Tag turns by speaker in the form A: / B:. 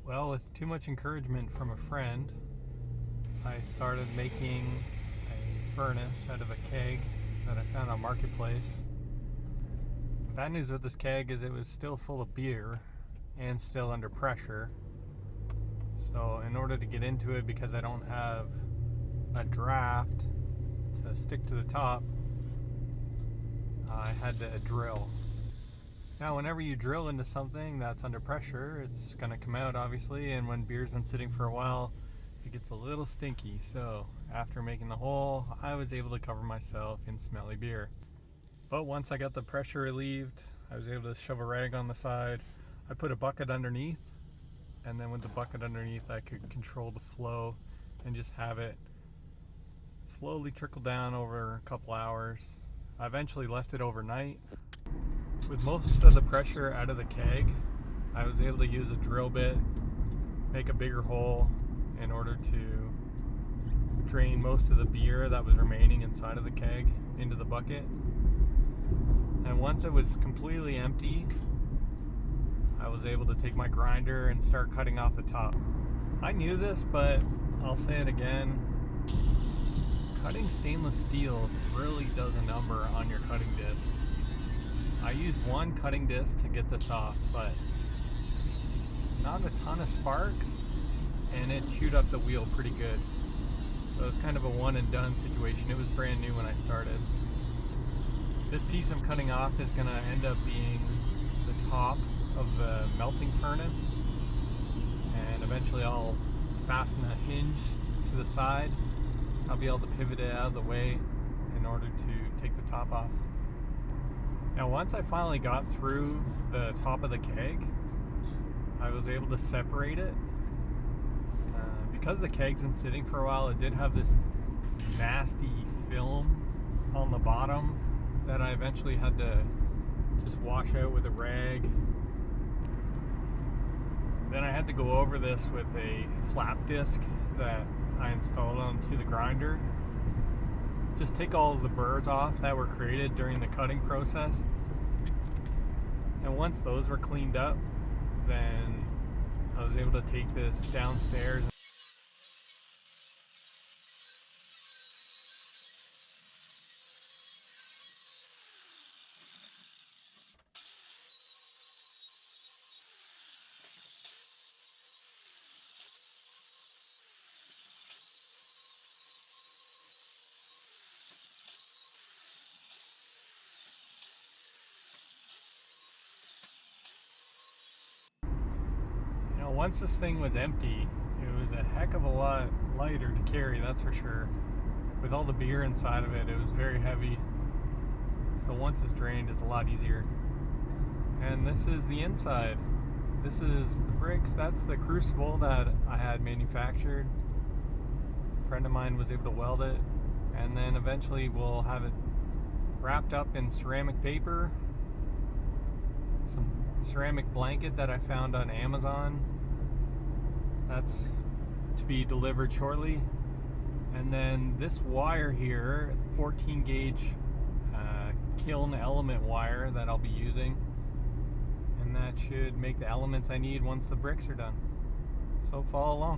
A: Well, with too much encouragement from a friend, I started making a furnace out of a keg that I found on Marketplace. Bad news with this keg is it was still full of beer and still under pressure. So in order to get into it, because I don't have a draft to stick to the top, I had to drill. Now, whenever you drill into something that's under pressure, it's going to come out, obviously, and when beer's been sitting for a while, it gets a little stinky. So after making the hole, I was able to cover myself in smelly beer. But once I got the pressure relieved, I was able to shove a rag on the side. I put a bucket underneath, and then with the bucket underneath, I could control the flow and just have it slowly trickle down over a couple hours. I eventually left it overnight. With most of the pressure out of the keg, I was able to use a drill bit, make a bigger hole in order to drain most of the beer that was remaining inside of the keg into the bucket. And once it was completely empty, I was able to take my grinder and start cutting off the top. I knew this, but I'll say it again. Cutting stainless steel really does a number on your cutting disc. I used one cutting disc to get this off, but not a ton of sparks, and it chewed up the wheel pretty good. So it's kind of a one and done situation. It was brand new when I started. This piece I'm cutting off is going to end up being the top of the melting furnace, and eventually I'll fasten a hinge to the side. I'll be able to pivot it out of the way in order to take the top off. Now, once I finally got through the top of the keg, I was able to separate it. Because the keg's been sitting for a while, it did have this nasty film on the bottom that I eventually had to just wash out with a rag. Then I had to go over this with a flap disc that I installed onto the grinder. Just take all of the burrs off that were created during the cutting process. And once those were cleaned up, then I was able to take this downstairs. Once this thing was empty, it was a heck of a lot lighter to carry, that's for sure. With all the beer inside of it, it was very heavy. So once it's drained, it's a lot easier. And this is the inside. This is the bricks. That's the crucible that I had manufactured. A friend of mine was able to weld it. And then eventually we'll have it wrapped up in ceramic paper. Some ceramic blanket that I found on Amazon. That's to be delivered shortly. And then this wire here, 14 gauge kiln element wire that I'll be using, and that should make the elements I need once the bricks are done. So follow along.